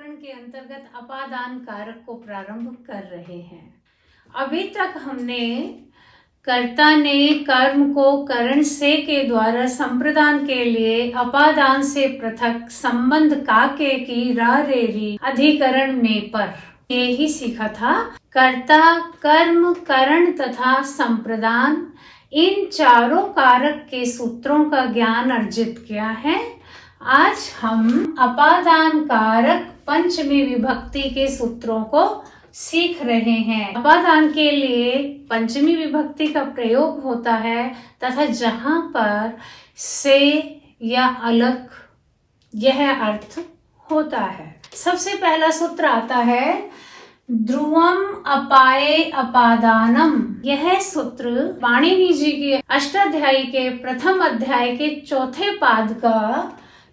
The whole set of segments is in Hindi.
प्रकरण के अंतर्गत अपादान कारक को प्रारंभ कर रहे हैं। अभी तक हमने कर्ता ने कर्म को करण से के द्वारा संप्रदान के लिए अपादान से पृथक संबंध काके की रा रे री अधिकरण में पर ये ही सीखा था। कर्ता, कर्म, करण तथा संप्रदान इन चारों कारक के सूत्रों का ज्ञान अर्जित किया है। आज हम अपादान कारक पंचमी विभक्ति के सूत्रों को सीख रहे हैं। अपादान के लिए पंचमी विभक्ति का प्रयोग होता है तथा जहां पर से या अलग यह अर्थ होता है। सबसे पहला सूत्र आता है ध्रुवम अपाये अपादानम। यह सूत्र पाणिनि जी के अष्टाध्यायी के प्रथम अध्याय के चौथे पाद का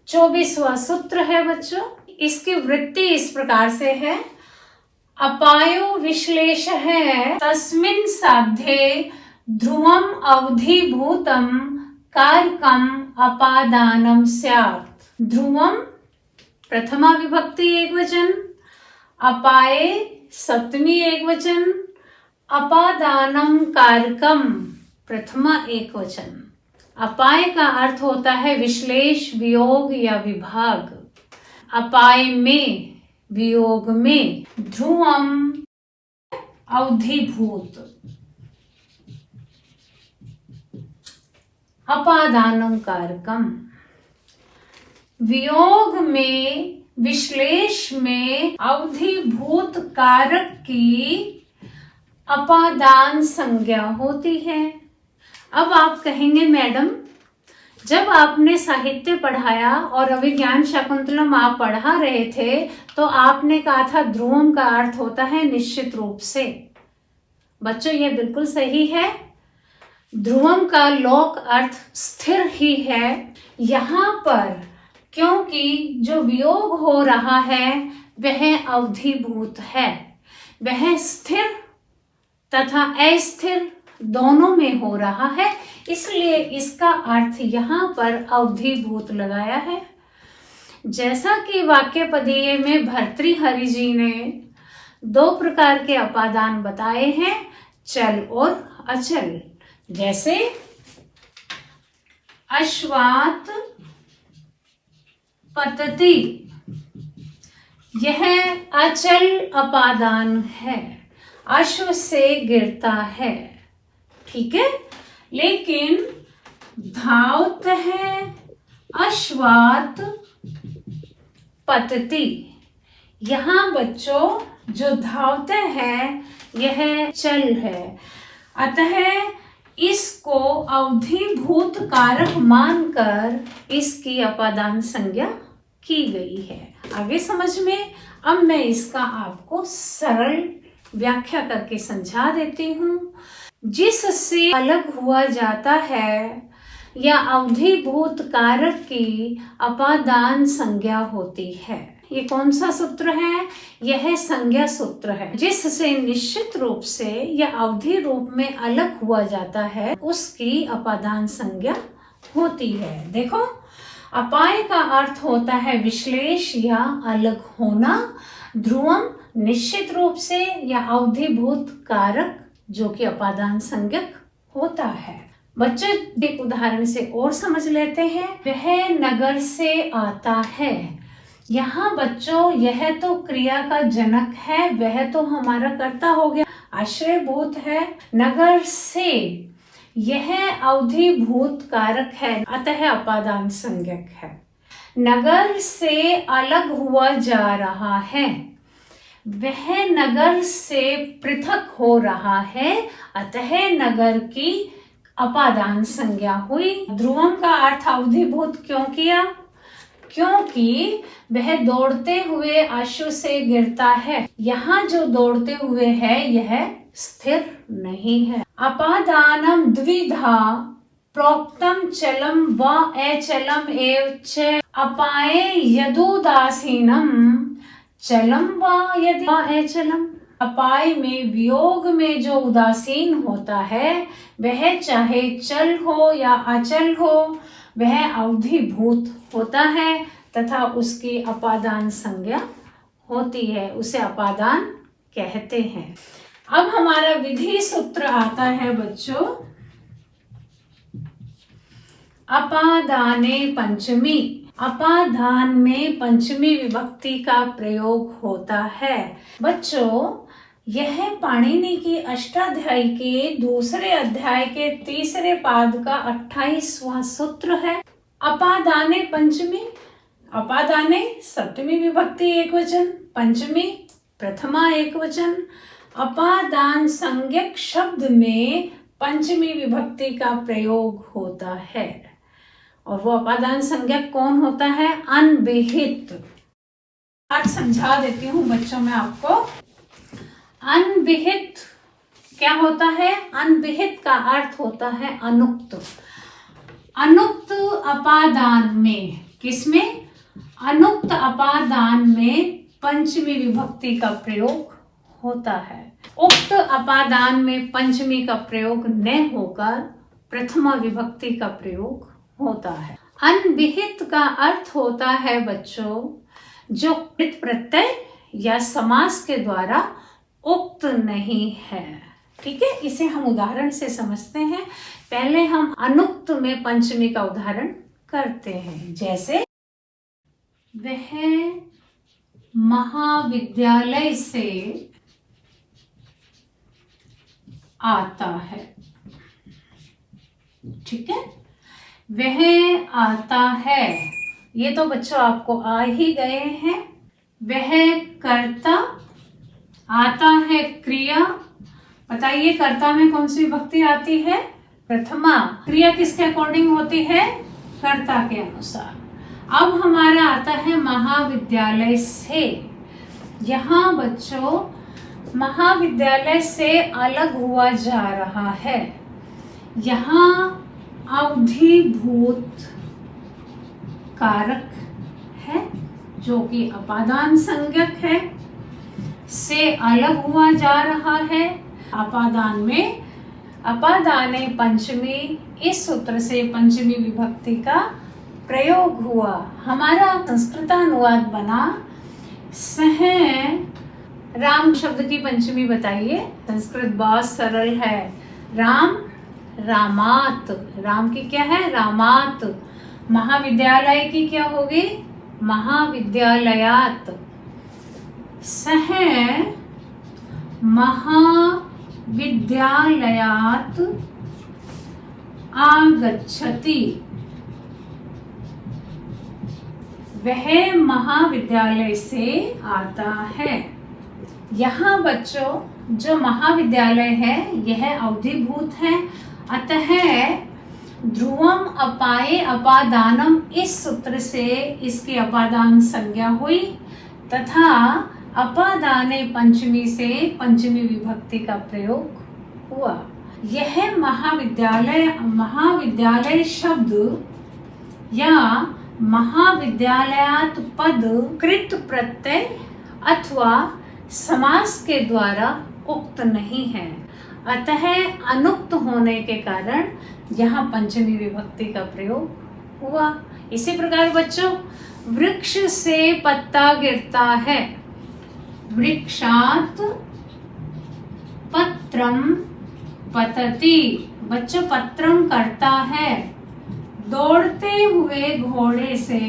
24वां सूत्र है बच्चों। इसकी वृत्ति इस प्रकार से है, अपायो विश्लेष है तस्मिन् साध्ये ध्रुवम अवधिभूतम कारकम अपादानम स्यात्। ध्रुवम प्रथमा विभक्ति एकवचन, अपाये सप्तमी एकवचन, अपादानम कारकम प्रथमा एकवचन। अपाय का अर्थ होता है विश्लेष, वियोग या विभाग। अपाय में, वियोग में। ध्रुवम अवधिभूत, अपादानम कारकम। वियोग में, विश्लेष में अवधिभूत कारक की अपादान संज्ञा होती है। अब आप कहेंगे मैडम, जब आपने साहित्य पढ़ाया और अभिज्ञान शाकुंतलम आप पढ़ा रहे थे तो आपने कहा था ध्रुवम का अर्थ होता है निश्चित रूप से। बच्चों ये बिल्कुल सही है। ध्रुवम का लोक अर्थ स्थिर ही है। यहाँ पर क्योंकि जो वियोग हो रहा है वह अवधिभूत है, वह स्थिर तथा अस्थिर दोनों में हो रहा है, इसलिए इसका अर्थ यहाँ पर अवधिभूत लगाया है। जैसा कि वाक्यपदीय में भर्तृहरि जी ने दो प्रकार के अपादान बताए हैं, चल और अचल। जैसे अश्वात पतति, यह अचल अपादान है, अश्व से गिरता है, ठीक है। लेकिन धावत है अश्वात पतति। यहाँ बच्चों जो धावते हैं यह चल है, अतः इसको अवधिभूत कारक मानकर इसकी अपादान संज्ञा की गई है। आगे समझ में। अब मैं इसका आपको सरल व्याख्या करके समझा देती हूँ। जिससे अलग हुआ जाता है या अवधिभूत कारक की अपादान संज्ञा होती है। ये कौन सा सूत्र है? यह संज्ञा सूत्र है। जिससे निश्चित रूप से या अवधि रूप में अलग हुआ जाता है उसकी अपादान संज्ञा होती है। देखो, अपाय का अर्थ होता है विश्लेष या अलग होना। ध्रुवम निश्चित रूप से या अवधिभूत कारक जो कि अपादान संज्ञक होता है। बच्चों एक उदाहरण से और समझ लेते हैं। वह नगर से आता है। यहाँ बच्चों यह तो क्रिया का जनक है, वह तो हमारा कर्ता हो गया, आश्रयभूत है। नगर से यह अवधिभूत कारक है, अतः अपादान संज्ञक है। नगर से अलग हुआ जा रहा है, वह नगर से पृथक हो रहा है, अतः नगर की अपादान संज्ञा हुई। ध्रुवम का अर्थ अवधिभूत क्यों किया? क्योंकि वह दौड़ते हुए अश्व से गिरता है। यहाँ जो दौड़ते हुए है यह स्थिर नहीं है। अपादानम द्विधा प्रोक्तम चलम व अचलम एव च अपाये यदुदासीनम चलम व यदि अचलम। अपाय में, वियोग में जो उदासीन होता है वह चाहे चल हो या अचल हो वह अवधिभूत होता है तथा उसकी अपादान संज्ञा होती है उसे अपादान कहते हैं। अब हमारा विधि सूत्र आता है बच्चों, अपादाने पंचमी। अपादान में पंचमी विभक्ति का प्रयोग होता है। बच्चों, यह पाणिनि की अष्टाध्यायी के दूसरे अध्याय के तीसरे पाद का 28वां सूत्र है। अपादाने पंचमी, अपादाने सप्तमी विभक्ति एकवचन, पंचमी प्रथमा एकवचन। अपादान संज्ञक शब्द में पंचमी विभक्ति का प्रयोग होता है, और वो अपादान संज्ञक कौन होता है? अनभिहित। आज समझा देती हूँ बच्चों मैं आपको। अनभिहित क्या होता है? अनभिहित का अर्थ होता है अनुक्त। अनुक्त अपादान में, किसमें? अनुक्त अपादान में पंचमी विभक्ति का प्रयोग होता है। उक्त अपादान में पंचमी का प्रयोग न होकर प्रथमा विभक्ति का प्रयोग होता है। अनभिहित का अर्थ होता है बच्चों जो कृत प्रत्यय या समास के द्वारा उक्त नहीं है। ठीक है, इसे हम उदाहरण से समझते हैं। पहले हम अनुक्त में पंचमी का उदाहरण करते हैं। जैसे वह महाविद्यालय से आता है। ठीक है, वह आता है, ये तो बच्चों आपको आ ही गए हैं। वह कर्ता, आता है क्रिया। बताइए कर्ता में कौन सी विभक्ति आती है? प्रथमा। क्रिया किसके अकॉर्डिंग होती है? कर्ता के अनुसार। अब हमारा आता है महाविद्यालय से। यहाँ बच्चों महाविद्यालय से अलग हुआ जा रहा है। यहाँ अवधिभूत कारक है जो कि अपादान संज्ञक है, से अलग हुआ जा रहा है। अपादान में अपादाने पंचमी, इस सूत्र से पंचमी विभक्ति का प्रयोग हुआ। हमारा संस्कृतानुवाद बना सह। राम शब्द की पंचमी बताइए। संस्कृत बहुत सरल है। राम, रामात। राम की क्या है? रामात। महाविद्यालय की क्या होगी? महाविद्यालयात। सह महाविद्यालयात आगच्छति। वह महाविद्यालय से आता है। यहाँ बच्चों जो महाविद्यालय है यह अवधिभूत है, अतः ध्रुवम अपाये अपादानम, इस सूत्र से इसकी अपादान संज्ञा हुई तथा अपादाने पंचमी से पंचमी विभक्ति का प्रयोग हुआ। यह महाविद्यालय शब्द या महाविद्यालयात पद कृत प्रत्यय अथवा समास के द्वारा उक्त नहीं है, अतः अनुक्त होने के कारण यहाँ पंचमी विभक्ति का प्रयोग हुआ। इसी प्रकार बच्चों वृक्ष से पत्ता गिरता है। वृक्षात पत्रम पतति। बच्चों पत्रम करता है। दौड़ते हुए घोड़े से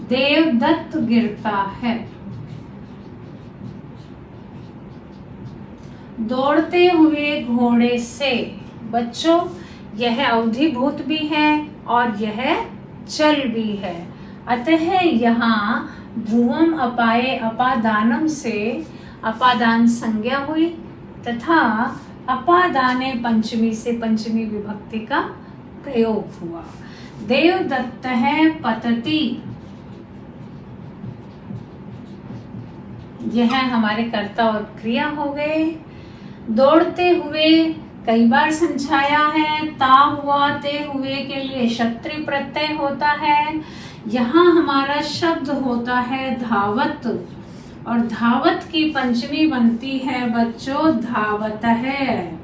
देवदत्त गिरता है। दौड़ते हुए घोड़े से बच्चों यह अवधिभूत भी है और यह चल भी है, अतः यहाँ ध्रुवम अपाये अपादानम से अपादान संज्ञा हुई तथा अपादाने पंचमी से पंचमी विभक्ति का प्रयोग हुआ। देवदत्त है पतति, यह हमारे कर्ता और क्रिया हो गए। दौड़ते हुए कई बार समझाया है, ता हुआ ते हुए के लिए क्षत्रि प्रत्यय होता है। यहाँ हमारा शब्द होता है धावत, और धावत की पंचमी बनती है बच्चों धावत है।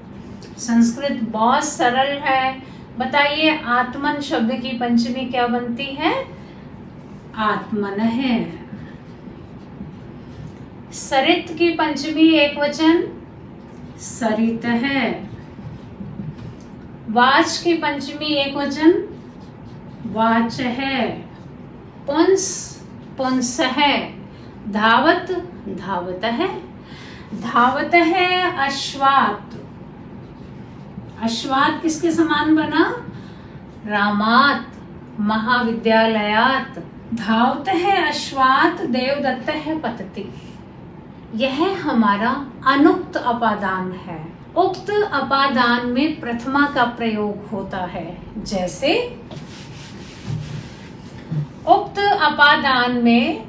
संस्कृत बहुत सरल है, बताइए आत्मन शब्द की पंचमी क्या बनती है? आत्मन है। सरित की पंचमी एक वचन सरित है। वाच की पंचमी एक वचन वाच है। पुंस पुंस है। धावत धावत है। धावत है। अश्वात अश्वात किसके समान बना? रामात महाविद्यालयात। धावत है अश्वात देवदत्त है पतति। यह हमारा अनुक्त अपादान है। उक्त अपादान में प्रथमा का प्रयोग होता है। जैसे उक्त अपादान में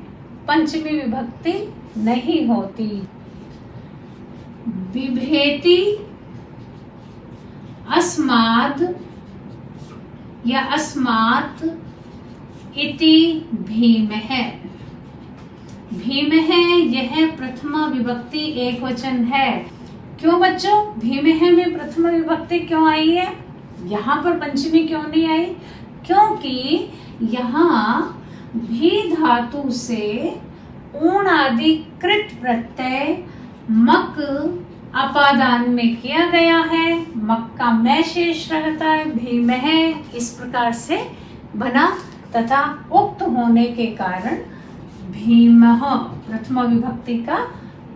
पंचमी विभक्ति नहीं होती। बिभेति अस्माद या अस्मात् इति भीम है। भीम है यह प्रथमा विभक्ति एक वचन है। क्यों बच्चों भीम है में प्रथमा विभक्ति क्यों आई है? यहाँ पर पंचमी क्यों नहीं आई? क्योंकि यहाँ भी धातु से ऊण आदि कृत प्रत्यय मक अपादान में किया गया है। मक का मैं शेष रहता है। भीम है इस प्रकार से बना तथा उक्त होने के कारण भीमः प्रथमा विभक्ति का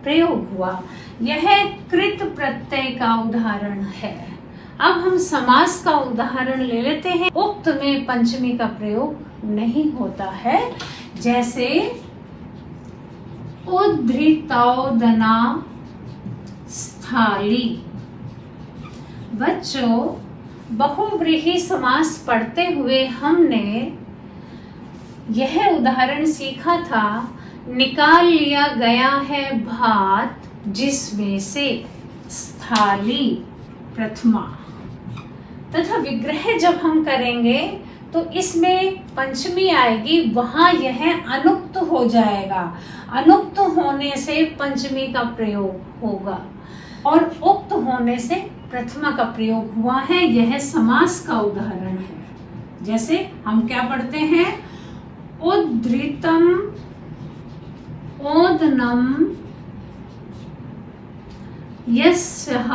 प्रयोग हुआ। यह कृत प्रत्यय का उदाहरण है। अब हम समास का उदाहरण ले लेते हैं। उक्त में पंचमी का प्रयोग नहीं होता है। जैसे उद्धृतौदना स्थाली। बच्चों बहुव्रीहि समास पढ़ते हुए हमने यह उदाहरण सीखा था। निकाल लिया गया है भात जिसमें से स्थाली प्रथमा तथा विग्रह जब हम करेंगे तो इसमें पंचमी आएगी। वहां यह अनुक्त हो जाएगा। अनुक्त होने से पंचमी का प्रयोग होगा और उक्त होने से प्रथमा का प्रयोग हुआ है। यह समास का उदाहरण है। जैसे हम क्या पढ़ते हैं? उद्धृतम ओदनम यस्यः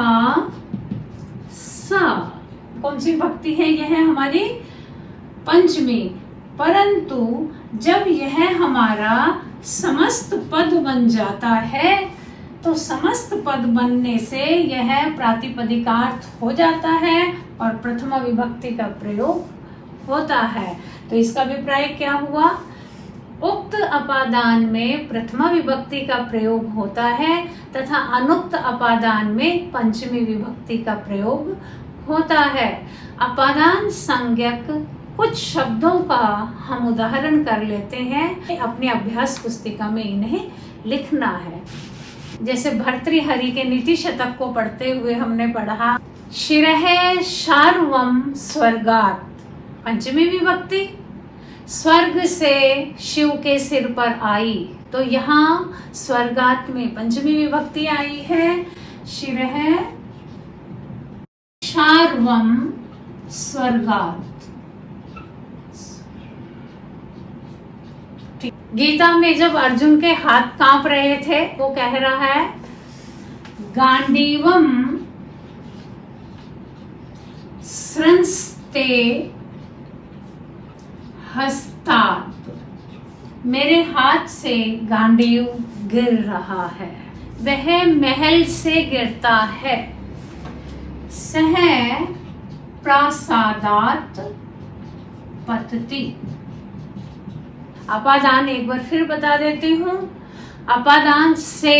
सा। कौन सी भक्ति है? यह हमारी पंचमी। परंतु जब यह हमारा समस्त पद बन जाता है तो समस्त पद बनने से यह प्रातिपदिकार्थ हो जाता है और प्रथमा विभक्ति का प्रयोग होता है। तो इसका अभिप्राय क्या हुआ? उक्त अपादान में प्रथमा विभक्ति का प्रयोग होता है तथा अनुक्त अपादान में पंचमी विभक्ति का प्रयोग होता है। अपादान संज्ञक कुछ शब्दों का हम उदाहरण कर लेते हैं। अपनी अभ्यास पुस्तिका में इन्हें लिखना है। जैसे भर्तृहरि के नीति शतक को पढ़ते हुए हमने पढ़ा शिरः शार्वम स्वर्गात्। पंचमी विभक्ति स्वर्ग से शिव के सिर पर आई। तो यहाँ स्वर्गात् में पंचमी विभक्ति आई है। शिरः शार्वम स्वर्गात्। गीता में जब अर्जुन के हाथ कांप रहे थे वो कह रहा है गांडीवम संस्ते हस्तात्। मेरे हाथ से गांडीव गिर रहा है। वह महल से गिरता है। सह प्रासादात् पतति। अपादान एक बार फिर बता देती हूँ। अपादान से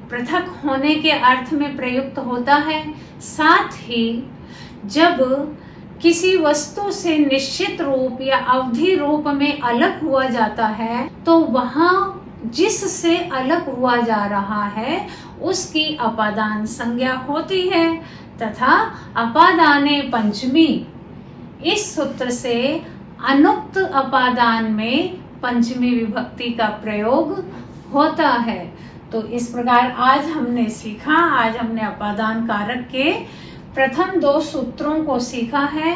पृथक होने के अर्थ में प्रयुक्त होता है। साथ ही जब किसी वस्तु से निश्चित रूप या अवधि रूप में अलग हुआ जाता है तो वहां जिससे अलग हुआ जा रहा है उसकी अपादान संज्ञा होती है तथा अपादाने पंचमी। इस सूत्र से अनुक्त अपादान में पंचमी विभक्ति का प्रयोग होता है। तो इस प्रकार आज हमने सीखा। आज हमने अपादान कारक के प्रथम 2 सूत्रों को सीखा है।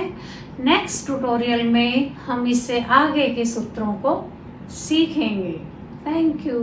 नेक्स्ट ट्यूटोरियल में हम इससे आगे के सूत्रों को सीखेंगे। Thank you.